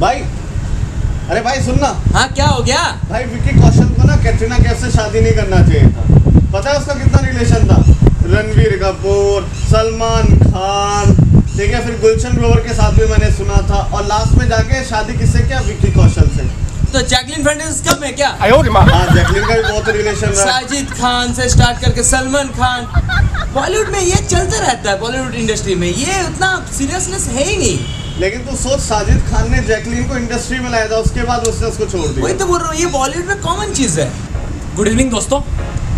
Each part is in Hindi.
भाई, अरे भाई सुनना। हाँ क्या हो गया? भाई विकी कौशल को ना कैटरीना कैफ से शादी नहीं करना चाहिए था। पता है उसका कितना रिलेशन था? रणवीर कपूर, सलमान खान, ठीक है, फिर गुलशन ग्रोवर के साथ भी मैंने सुना था, और लास्ट में जाके शादी किससे किया? विकी कौशल से। तो जैकलिन फर्नांडिस कम है क्या? हाँ, जैकलिन का भी बहुत रिलेशन रहा। साजिद खान से स्टार्ट करके सलमान खान, बॉलीवुड में ये चलता रहता है। बॉलीवुड इंडस्ट्री में ये उतना सीरियसनेस है ही नहीं। लेकिन तू सोच, साजिद खान ने जैकलिन को इंडस्ट्री में लाया था, उसके बाद उसने उसको छोड़ दिया। वही तो बोल रहा हूँ, ये बॉलीवुड में कॉमन चीज है। गुड इवनिंग दोस्तों।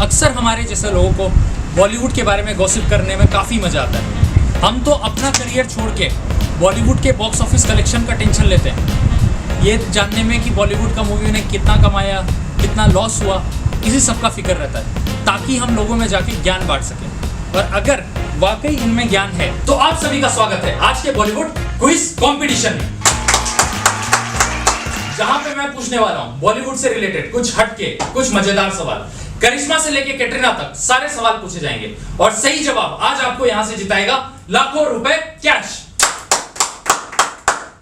अक्सर हमारे जैसे लोगों को बॉलीवुड के बारे में गॉसिप करने में काफ़ी मज़ा आता है। हम तो अपना करियर छोड़ के बॉलीवुड के बॉक्स ऑफिस कलेक्शन का टेंशन लेते हैं, ये जानने में कि बॉलीवुड का मूवी ने कितना कमाया, कितना लॉस हुआ, इसी सब का फिक्र रहता है, ताकि हम लोगों में जाके ज्ञान बांट सकें। और अगर वाकई इनमें ज्ञान है तो आप सभी का स्वागत है आज के बॉलीवुड क्विज कंपटीशन में, जहां पे मैं पूछने वाला हूं बॉलीवुड से रिलेटेड कुछ हटके, कुछ मजेदार सवाल। करिश्मा से लेके कैटरीना तक सारे सवाल पूछे जाएंगे और सही जवाब आज आपको यहां से जिताएगा लाखों रुपए कैश।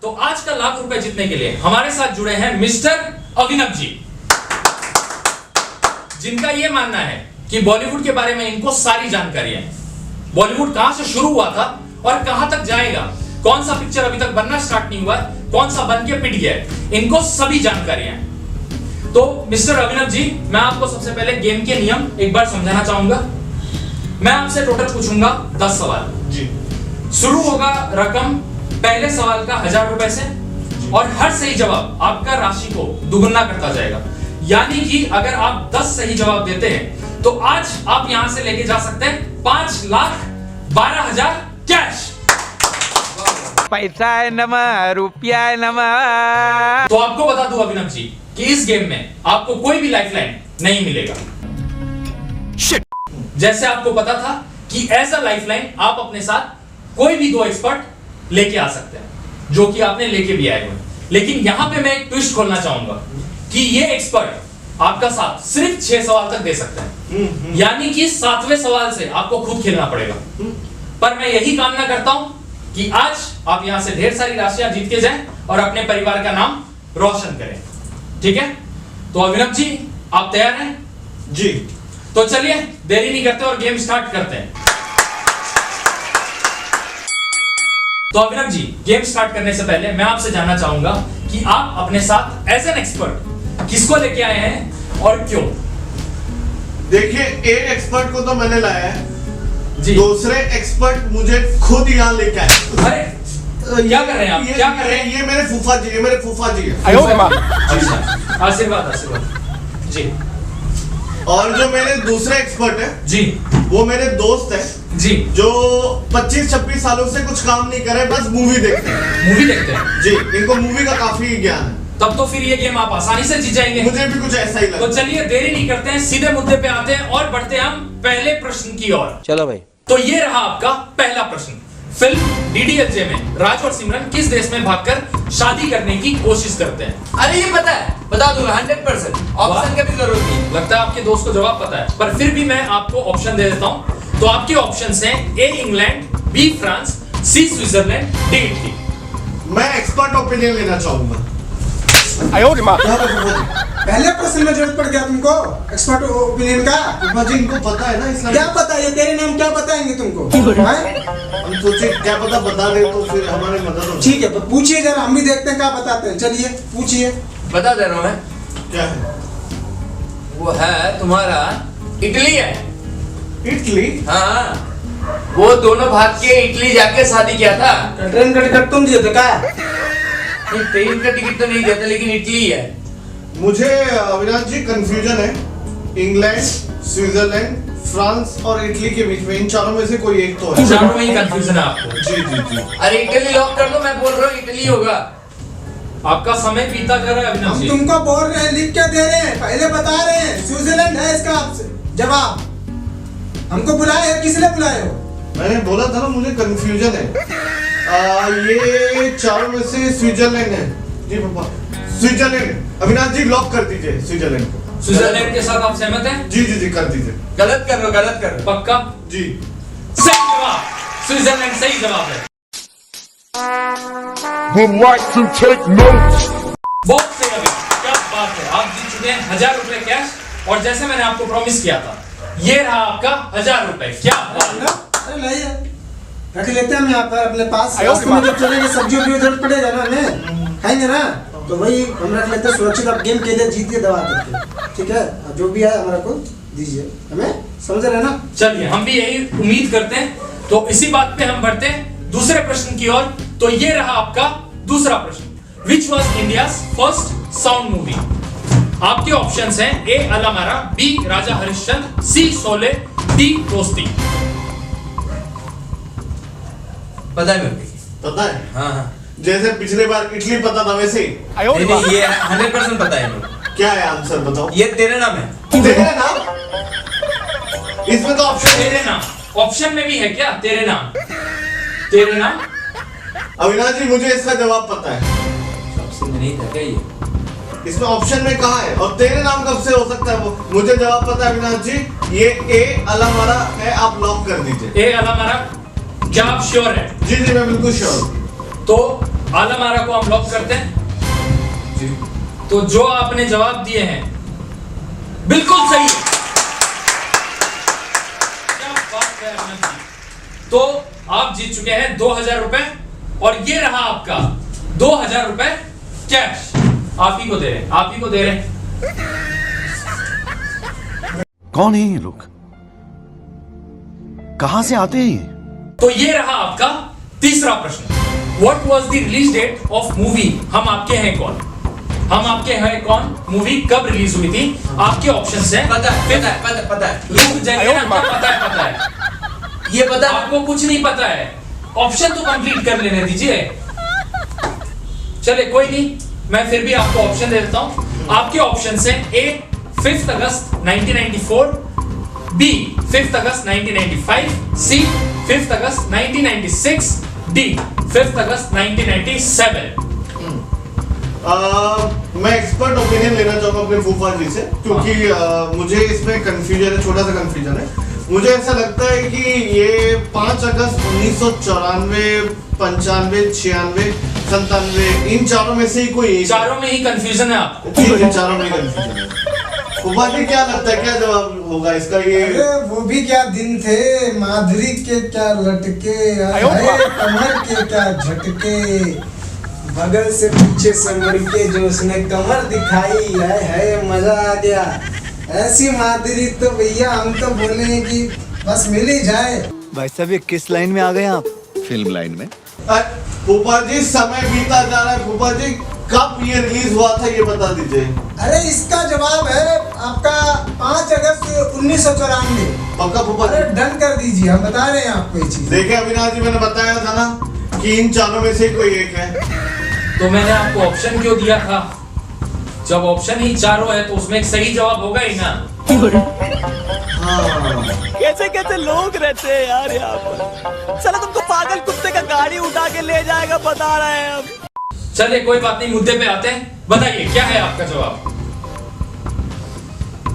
तो आज का लाख रुपए जीतने के लिए हमारे साथ जुड़े हैं मिस्टर अभिनव जी, जिनका यह मानना है कि बॉलीवुड के बारे में इनको सारी जानकारी है। बॉलीवुड कहां से शुरू हुआ था और कहां तक जाएगा, कौन सा पिक्चर अभी तक बनना स्टार्ट नहीं हुआ, कौन सा बन के पिट गया, इनको सभी जानकारियां हैं। तो मिस्टर अभिनव जी, मैं आपको सबसे पहले गेम के नियम एक बार समझाना चाहूंगा। मैं आपसे टोटल पूछूंगा 10 सवाल जी। शुरू होगा रकम पहले सवाल का 1000 रुपए से, और हर सही जवाब आपका राशि को दुगुना करता जाएगा। यानी कि अगर आप 10 सही जवाब देते हैं तो आज आप यहां से लेके जा सकते हैं 5,12,000 कैश। पैसा है नमा, रुपया है नमा। तो आपको बता दूं अभिनव जी कि इस गेम में आपको कोई भी लाइफलाइन नहीं मिलेगा। जैसे आपको पता था कि एज अ लाइफलाइन आप अपने साथ कोई भी 2 एक्सपर्ट लेके आ सकते हैं, जो कि आपने लेके भी आए हुए। लेकिन यहां पे मैं एक ट्विस्ट खोलना चाहूंगा कि ये एक्सपर्ट आपका साथ सिर्फ 6 सवाल तक दे सकते हैं, यानी कि 7वें सवाल से आपको खुद खेलना पड़ेगा। पर मैं यही कामना करता हूं कि आज आप यहां से ढेर सारी राशियां जीत के जाएं और अपने परिवार का नाम रोशन करें। ठीक है? तो अभिनव जी, आप तैयार हैं? जी। तो चलिए देरी नहीं करते और गेम स्टार्ट करते हैं। तो अभिनव जी, गेम स्टार्ट करने से पहले मैं आपसे जानना चाहूंगा कि आप अपने साथ एज एन एक्सपर्ट किसको लेके आए हैं और क्यों? देखिए, एक एक्सपर्ट को तो मैंने लाया है जी। दूसरे एक्सपर्ट मुझे खुद यहाँ लेके आए। अरे क्या कर रहे हैं आप? क्या कर रहे हैं? ये मेरे फूफा जी है, मेरे फूफा जी है। अच्छा, आशीर्वाद आशीर्वाद जी। और जो मेरे दूसरे एक्सपर्ट है जी, वो मेरे दोस्त है जी, जो 25-26 सालों से कुछ काम नहीं करे, बस मूवी देखते हैं। मूवी देखते हैं जी, इनको मूवी का काफी ज्ञान है। तब तो फिर ये गेम आप आसानी से जीत जाएंगे। मुझे भी कुछ ऐसा ही लगा। तो चलिए देरी नहीं करते हैं, सीधे मुद्दे पे आते हैं और बढ़ते हैं हम पहले प्रश्न की ओर। चलो भाई। तो ये रहा आपका पहला प्रश्न। फिल्म डीडीएलजे में राज और सिमरन किस देश में भागकर शादी करने की कोशिश करते हैं? अरे ये पता है, बता दूंगा 100%। ऑप्शन की भी जरूरत नहीं। लगता है आपके दोस्त को जवाब पता है, पर फिर भी मैं आपको ऑप्शन दे देता हूं। तो आपके ऑप्शंस हैं A England, B France, C Switzerland, D Italy. मैं एक्सपर्ट ओपिनियन लेना चाहूंगा। पहले प्रश्न में जरूरत पड़ गया तुमको एक्सपर्ट ओपिनियन का। फूफा जी, इनको पता है ना इसलिए। क्या पता है? तेरे नाम क्या बताएंगे तुमको? हम सोचे क्या पता बता दे तो फिर हमारी मदद हो। ठीक है, तो पूछिए जरा, हम भी देखते हैं क्या बताते हैं। चलिए पूछिए। बता दे रहा हूं मैं, क्या है? वो है तुम्हारा इटली है। इटली? हाँ, वो दोनों भाग के इटली जाके शादी किया था। ट्रेन का टिकट तुम दिए थे क्या? ट्रेन का टिकट तो नहीं देता, लेकिन इटली है। मुझे अविनाश जी कंफ्यूजन है इंग्लैंड, स्विट्जरलैंड, फ्रांस और इटली के बीच में। इन चारों में से कोई एक तो है। चारों में ही कंफ्यूजन है आपको? जी जी जी। अरे इटली लॉक कर दो, मैं बोल रहा हूँ इटली होगा। आपका समय बीता जा रहा है अभिनव हम जी। तुमको बोल रहे हैं, लिख क्या दे रहे हैं? पहले बता रहे हैं स्विट्जरलैंड है इसका आपसे जवाब। हमको बुलाए हो, किसने बुलाए हो? मैंने बोला था ना, मुझे कंफ्यूजन है। ये चारों में से स्विट्जरलैंड है। जी पापा, स्विट्जरलैंड। अविनाश जी लॉक कर दीजिए स्विट्जरलैंड को। स्विट्जरलैंड के साथ आप सहमत हैं? जी जी जी, कर दीजिए। गलत कर रहे हो, गलत कर रहे हो। पक्का? जी। सही जवाब, स्विट्जरलैंड सही जवाब है। would like to take notes. बहुत सही अभी, क्या बात है, आप जीत चुके हैं 1000 रुपए कैश। और जैसे मैंने आपको प्रॉमिस किया था, ये रहा आपका 1000 रुपए। क्या बात है। अरे लाइए, रख लेते हैं हम यहाँ पर अपने पास। रास्ते में जब चलेंगे सब्जी की जरूरत पड़ेगा ना, हमें खाएंगे ना, तो वही हम रख लेते हैं सुरक्षित। आप गेम के लिए जीतिए दवा करके, ठीक है। और जो भी है हमारा को दीजिए, हमें समझ रहे ना। चलिए, हम भी यही उम्मीद करते हैं। तो इसी बात पे हम बढ़ते हैं दूसरे प्रश्न की ओर। तो ये रहा आपका दूसरा प्रश्न। Which was India's first sound movie? आपके ऑप्शंस हैं ए अलामारा, बी राजा हरिश्चंद्र, सी शोले, डी दोस्ती। पता है मेरे पता है? को। हाँ हाँ। जैसे पिछले बार इटली पता था वैसे ही। नहीं नहीं, ये 100% पता है मेरे को। क्या है आंसर बताओ? ये तेरे नाम है। तेरे नाम? इसमें तो ऑप्शन तेरे नाम ऑप्शन में भी है क्या? तेरे नाम, तेरे नाम। अविनाश जी, मुझे इसका जवाब पता है। ऑप्शन में नहीं था क्या ये? इसमें ऑप्शन में कहा है? और तेरे नाम कब से हो सकता है वो? मुझे जवाब पता है अविनाश जी, ये ए अलामारा है। आप लॉक कर दीजिए। ए अलामारा, क्या आप श्योर है? जी जी, मैं बिल्कुल श्योर हूं। तो अलामारा को हम लॉक करते हैं जी। तो जो आपने जवाब दिए हैं बिल्कुल सही है। क्या बात है अभिनव जी। तो आप जीत चुके हैं 2000 रुपए, और ये रहा आपका 2000 रुपए कैश। आप ही को दे रहे हैं, आप ही को दे रहे हैं। कौन है ये लोग? कहां से आते हैं ये? तो ये रहा आपका तीसरा प्रश्न। What was the release date of movie हम आपके हैं कौन? हम आपके हैं कौन मूवी कब रिलीज हुई थी? आपके ऑप्शंस हैं। पता है, पता है, पता है, पता है। रुक जाइए ना, क्या पता है? पता है, ये पता है। आपको कुछ नहीं पता है। ऑप्शन तो कंप्लीट कर लेने दीजिए। चले कोई नहीं, मैं फिर भी आपको ऑप्शन दे देता हूं। आपके ऑप्शंस हैं ए 5 अगस्त 1994, बी 5 अगस्त 1995, सी 5 अगस्त 1996, डी 5 अगस्त 1997। मैं एक्सपर्ट ओपिनियन लेना चाहूंगा अपने फूफा जी से, क्योंकि मुझे इसमें कंफ्यूजन है, छोटा सा कंफ्यूजन है। मुझे ऐसा लगता है कि ये 5 अगस्त 1994, 95, 96, 97, इन चारों में से ही कोई एक। चारों में ही कंफ्यूजन है आपको? जी जी, चारों में कंफ्यूजन है। फूफा जी, क्या लगता है, क्या जवाब होगा इसका? ये अरे वो भी क्या दिन थे, माधुरी के क्या लटके, हाय कमर के क्या झटके, बगल से पीछे से मुड़ के जो उसने कमर दिखाई, है मजा आ गया। ऐसी माधुरी तो भैया हम तो बोले कि बस मिल ही जाए। भाई साहब, ये किस लाइन में आ गए आप? फिल्म लाइन में। फूफा जी, समय बीता जा रहा है। फूफा जी, कब ये रिलीज हुआ था ये बता दीजिए। अरे इसका जवाब है आपका 5 अगस्त 1994। पक्का फूफा अरे जी? डन कर दीजिए, हम बता रहे हैं आपको ये चीज। देखिए अविनाश जी, मैंने बताया था ना कि इन चारों में से कोई एक है। तो मैंने आपको ऑप्शन क्यों दिया था? जब ऑप्शन ही चारों है तो उसमें एक सही जवाब होगा ही ना। कैसे कैसे लोग रहते हैं यार यहाँ पर। साला तुमको पागल कुत्ते का गाड़ी उठा के ले जाएगा, बता रहे हैं हम। चलिए कोई बात नहीं, मुद्दे पे आते हैं। बताइए क्या है आपका जवाब?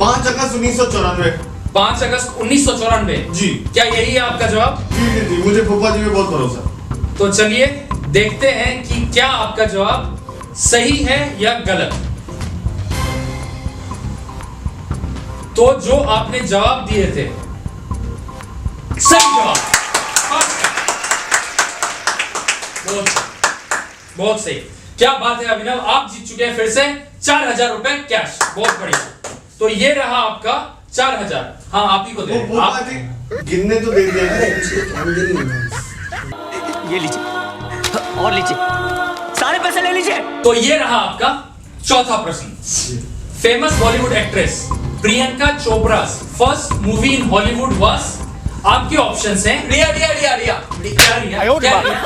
5 अगस्त 1994। 5 अगस्त 1994 जी। क्या यही है आपका जवाब? जी जी जी, मुझे फूफा जी में बहुत भरोसा। तो चलिए देखते हैं कि क्या आपका जवाब सही है या गलत। तो जो आपने जवाब दिए थे सही जवाब। बहुत सही, क्या बात है अभिनव, आप जीत चुके हैं फिर से 4000 रुपए कैश। बहुत बढ़िया। तो ये रहा आपका 4000। हाँ, आप ही को दे फूफा आप। जी, गिनने तो दे दिया। ये लीजिए और लीजिए, सारे पैसे ले लीजिए। तो ये रहा आपका चौथा प्रश्न। Famous Bollywood actress Priyanka Chopra's first movie in Hollywood was. आपके ऑप्शंस हैं रिया रिया रिया रिया क्या रिया?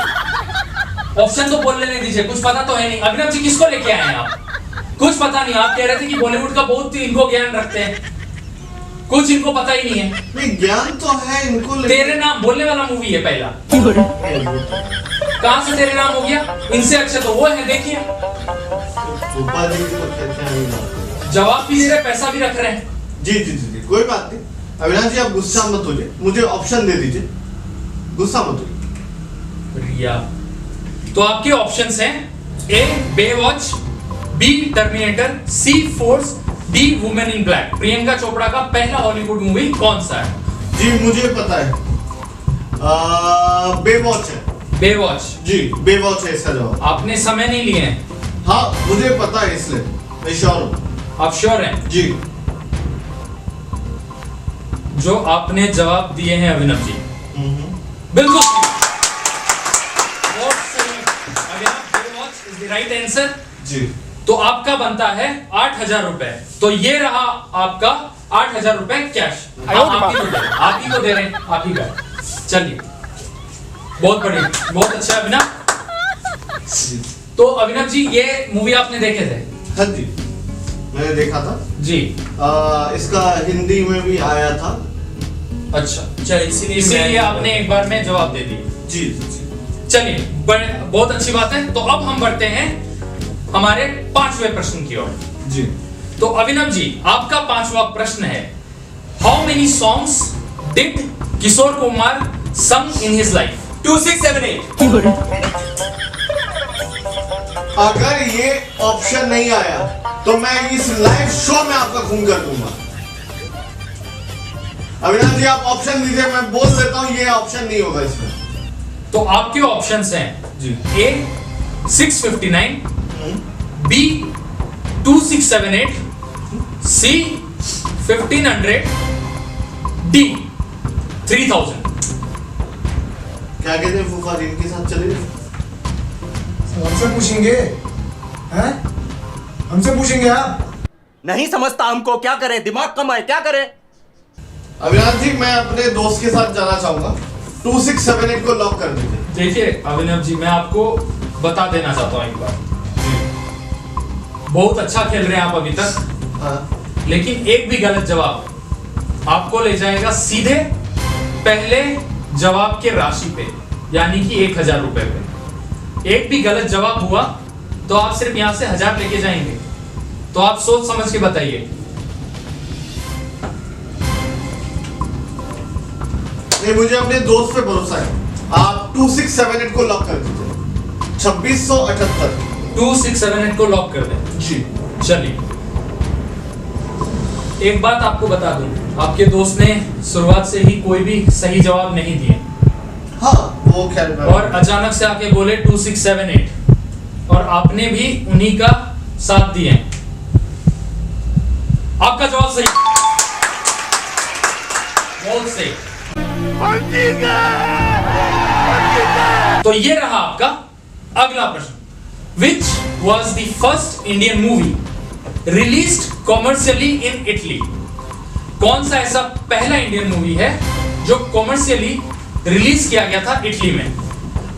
ऑप्शन तो बोलने नहीं दीजिए, कुछ पता तो है नहीं। अभिनव जी, किसको लेके आए हैं आप? कुछ पता नहीं। आप कह रहे थे कि बॉलीवुड का बहुत इनको ज्ञान रखते हैं, कुछ इनको पता ही नहीं है। नहीं, ज्ञान तो है इनको। तेरे नाम बोलने वाला मूवी है पहला। कहां से तेरे नाम हो गया? इनसे अच्छे तो वो है, देखिए। फूफा जी को क्या है? जवाब भी दे रहे, पैसा भी रख रहे हैं। जी जी जी जी, कोई बात नहीं। अविनाश जी, आप गुस्सा मत होइए, मुझे ऑप्शन दे दीजिए, गुस्सा मत होइए। रिया, तो आपके ऑप्शंस हैं A Baywatch, B Terminator, C Force, D Women in Black. Priyanka Chopra का पहला हॉलीवुड मूवी कौन सा है? जी मुझे पता है, बेवॉच है। बेवॉच। जी बेवॉच है इसका जवाब। आपने समय नहीं लिए हैं? हाँ मुझे पता है इसलिए मैं श्योर हूँ। आप श्योर हैं? जी। जो आपने जवाब दिए हैं अभिनव जी, बिल्कुल सही। बहुत सही Abhinav, Baywatch is the right answer. जी। तो आपका बनता है 8,000 रुपए। तो ये रहा आपका 8,000 रुपए कैश। आप ही को दे रहे हैं, आप ही का। चलिए, बहुत बढ़िया, बहुत अच्छा अभिनव। तो अभिनव जी ये मूवी आपने देखे थे? हाँ जी मैंने देखा था जी। इसका हिंदी में भी आया था। अच्छा, चल इसीलिए आपने एक बार में जवाब दे दिया। जी जी। चलिए, बहुत अच्छी बात है। तो अब हम बढ़ते हैं हमारे 5वें प्रश्न की ओर। जी। तो अभिनव जी आपका 5वां प्रश्न है, how many songs did Kishore Kumar संग इन हिज लाइफ? 2 6 7 8। अगर ये ऑप्शन नहीं आया तो मैं इस लाइव शो में आपका खून कर दूंगा। अविनाश जी आप ऑप्शन दीजिए, मैं बोल देता हूं ये ऑप्शन नहीं होगा इसमें। तो आपके ऑप्शंस हैं जी। ए 659, बी 2678, सी 1500, डी 3000। क्या कहते हैं फूफा जी, इनके साथ चले हमसे पूछेंगे हैं? हमसे पूछेंगे आप? नहीं समझता हमको, क्या करें, दिमाग कम है, क्या करें? अविनाश जी मैं अपने दोस्त के साथ जाना चाहूंगा, 2678 को लॉक कर दीजिए। देखिए अभिनव जी, मैं आपको बता देना चाहता हूं एक बार, बहुत अच्छा खेल रहे हैं आप अभी तक। हाँ। लेकिन एक भी गलत जवाब आपको ले जाएगा सीधे पहले जवाब के राशि पे, यानी कि 1,000 रुपए पे। एक भी गलत जवाब हुआ तो आप सिर्फ यहां से 1,000 लेके जाएंगे। तो आप सोच समझ के बताइए। नहीं मुझे अपने दोस्त पे भरोसा है, आप 2678 को लॉक कर दीजिए। 2678। 2678 को लॉक कर दें। जी। चलिए, एक बात आपको बता दूं, आपके दोस्त ने शुरुआत से ही कोई भी सही जवाब नहीं दिए। हाँ वो खैर और अचानक से आके बोले 2678, और आपने भी उन्हीं का साथ दिए। आपका जवाब सही, बहुत सही। तो ये रहा आपका अगला प्रश्न, which was the first Indian movie released commercially in Italy? कौन सा ऐसा पहला इंडियन मूवी है जो कॉमर्शियली रिलीज किया गया था इटली में?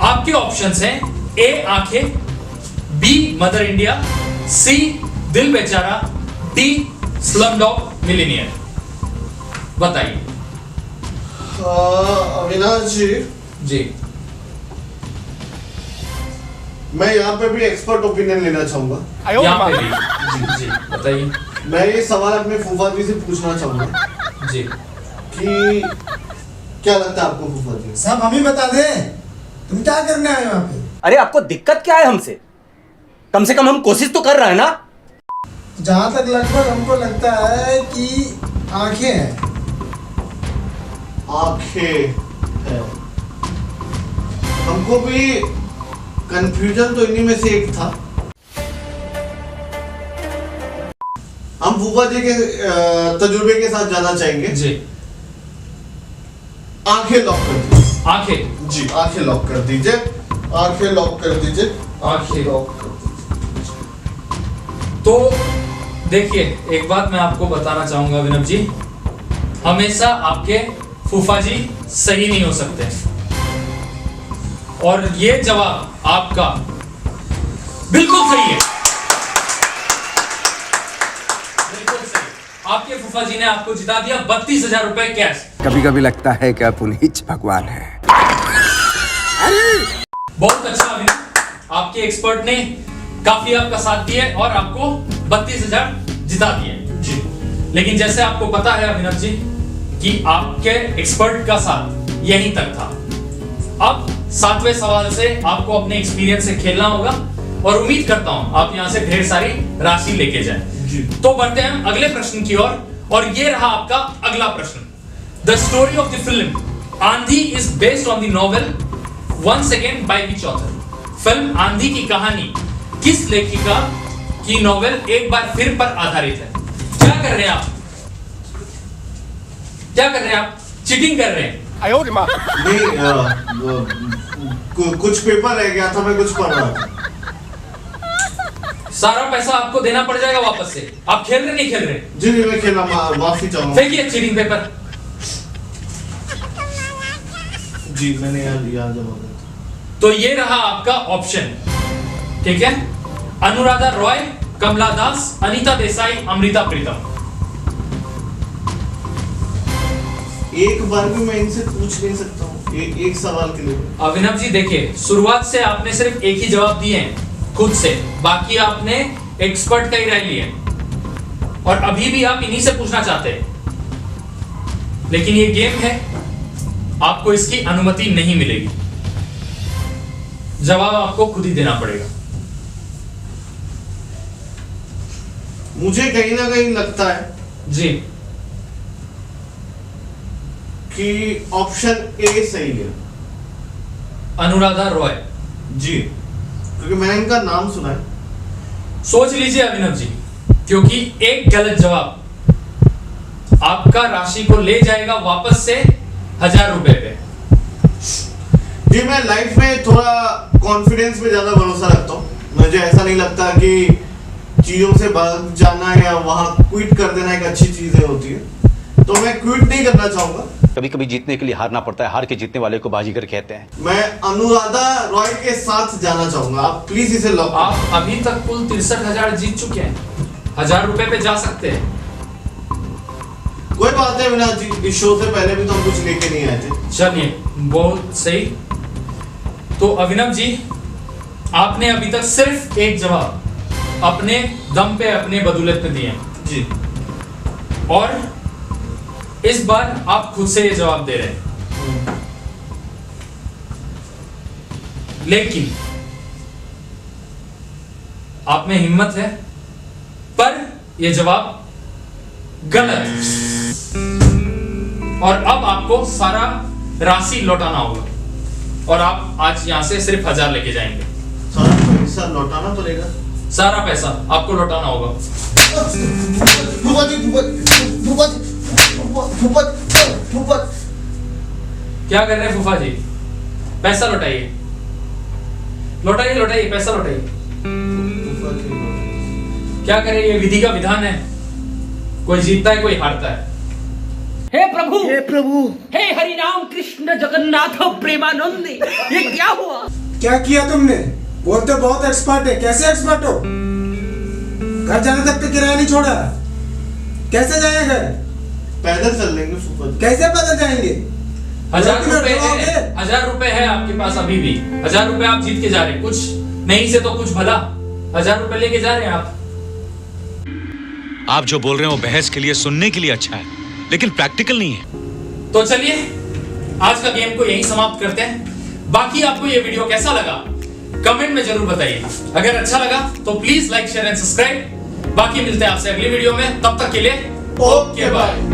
आपके ऑप्शंस हैं ए आंखें, बी मदर इंडिया, सी दिल बेचारा, डी स्लमडॉग मिलियनेयर। बताइए। अविनाश जी जी। मैं यहाँ पे भी एक्सपर्ट ओपिनियन लेना चाहूंगा। यहाँ पे भी जी जी बताइए। मैं ये सवाल अपने फूफा जी से पूछना चाहूंगा जी कि क्या लगता है आपको फूफा जी? सब हम ही बता दें, तुम क्या करने आए वहां पे? अरे आपको दिक्कत क्या है हमसे? कम से कम हम कोशिश तो कर रहे हैं ना। जहां तक लगभग हमको लगता है कि आंखें हैं। आंखें है। हमको भी कंफ्यूजन तो इन्हीं में से एक था। हम फूफा जी के तजुर्बे के साथ जाना चाहेंगे। जी। आंखें लॉक कर दीजिए। आंखें। जी आंखें लॉक कर दीजिए। आंखें लॉक कर दीजिए। आंखें लॉक कर दीजिए। तो देखिए, एक बात मैं आपको बताना चाहूंगा अभिनव जी, हमेशा आपके फूफा जी सही नहीं हो सकते, और ये जवाब आपका बिल्कुल सही है। बिल्कुल सही। आपके फूफा जी ने आपको जिता दिया 32,000 रुपए कैश। कभी कभी लगता है कि आप उन्हीं भगवान है। बहुत अच्छा अभिनव, आपके एक्सपर्ट ने काफी आपका साथ दिया और आपको 32,000 जिता दिए। जी। लेकिन जैसे आपको पता है अभिनव जी कि आपके एक्सपर्ट का साथ यहीं तक था। अब 7वें सवाल से आपको अपने एक्सपीरियंस से खेलना होगा और उम्मीद करता हूं आप यहां से ढेर सारी राशि लेके जाएं। तो बढ़ते हैं हम अगले प्रश्न की ओर और ये रहा आपका अगला प्रश्न। The story of the film Aandhi is based on the novel one second by which author. Film Aandhi की कहानी किस लेखिका की नॉवेल एक बार फिर पर आधारित है? क्या कर रहे हैं आप? क्या कर रहे हैं आप? चीटिंग कर रहे हैं। नहीं कुछ पेपर रह गया था, मैं कुछ पढ़ रहा था। सारा पैसा आपको देना पड़ जाएगा वापस से। आप खेल रहे नहीं खेल रहे? जी मैं खेला, माफी चाहूंगा। फेंकिए चीटिंग पेपर। जी मैंने याद जवाब। तो ये रहा आपका ऑप्शन, ठीक है? अनुराधा रॉय, कमला दास, अनीता देसाई, अमृता प्रीतम। एक बार भी मैं इनसे पूछ नहीं सकता हूँ एक सवाल के लिए? अभिनव जी देखिए, शुरुआत से आपने सिर्फ एक ही जवाब दिए हैं खुद से, बाकी आपने एक्सपर्ट का ही राय लिया और अभी भी आप इन्हीं से पूछना चाहते हैं, लेकिन ये गेम है, आपको इसकी अनुमति नहीं मिलेगी। जवाब आपको खुद ही देना पड़ेगा। मुझे कहीं ना कहीं लगता है जी कि ऑप्शन ए सही है। अनुराधा रॉय जी, क्योंकि मैंने इनका नाम सुना है। सोच लीजिए अभिनव जी, क्योंकि एक गलत जवाब आपका राशि को ले जाएगा वापस से 1000 रुपए पे। जी मैं लाइफ में थोड़ा कॉन्फिडेंस पे ज्यादा भरोसा रखता हूँ। मुझे ऐसा नहीं लगता कि चीजों से भाग जाना या वहां क्विट कर देना एक अच्छी चीज होती है, तो मैं क्विट नहीं करना चाहूंगा। कभी कभी जीतने के लिए हारना पड़ता है, हार के जीतने वाले को बाजीगर कहते हैं। मैं अनुराधा रॉय के साथ जाना चाहूंगा, आप प्लीज इसे लॉक। आप अभी तक कुल 63,000 जीत चुके हैं, 1000 रुपए पे जा सकते हैं। कोई बात नहीं विनाश जी, इस शो से पहले भी तो हम कुछ लेके नहीं आए थे। चलिए बहुत सही। तो अभिनव जी, आपने अभी तक सिर्फ एक जवाब अपने दम पे, अपने बदौलत पे दिए जी, और इस बार आप खुद से ये जवाब दे रहे हैं, लेकिन आप में हिम्मत है, पर यह जवाब गलत है और अब आपको सारा राशि लौटाना होगा और आप आज यहां से सिर्फ 1000 लेके जाएंगे। सारा पैसा लौटाना पड़ेगा? सारा पैसा आपको लौटाना होगा। क्या कर रहे हैं फूफा जी? पैसा लौटाइए, लौटाइए, लौटाइए, पैसा लौटाइए। क्या करें, ये विधि का विधान है, कोई जीतता है कोई हारता है। हे प्रभु, हे हरि राम कृष्ण जगन्नाथ प्रेमानंद, ये क्या हुआ? क्या किया तुमने? बोलते बहुत एक्सपर्ट है, कैसे एक्सपर्ट हो? घर जाने तक तो किराया नहीं छोड़ा, कैसे जाएंगे? पैदल चल लेंगे फूफा जी। कैसे पैदल जाएंगे? 1000 रुपए है, 1000 रुपए है आपके पास अभी भी। 1000 रुपए आप जीत के जा रहे हैं, कुछ नहीं से तो कुछ भला। 1000 रुपए लेके जा रहे हैं आप। आप जो बोल रहे हो बहस के लिए, सुनने के लिए अच्छा है, लेकिन प्रैक्टिकल नहीं है। तो चलिए आज का गेम को यहीं समाप्त करते हैं। बाकी आपको ये वीडियो कैसा लगा कमेंट में जरूर बताइए। अगर अच्छा लगा तो please like, share and subscribe. बाकी मिलते हैं आपसे अगली वीडियो में, तब तक के लिए ओके बाय।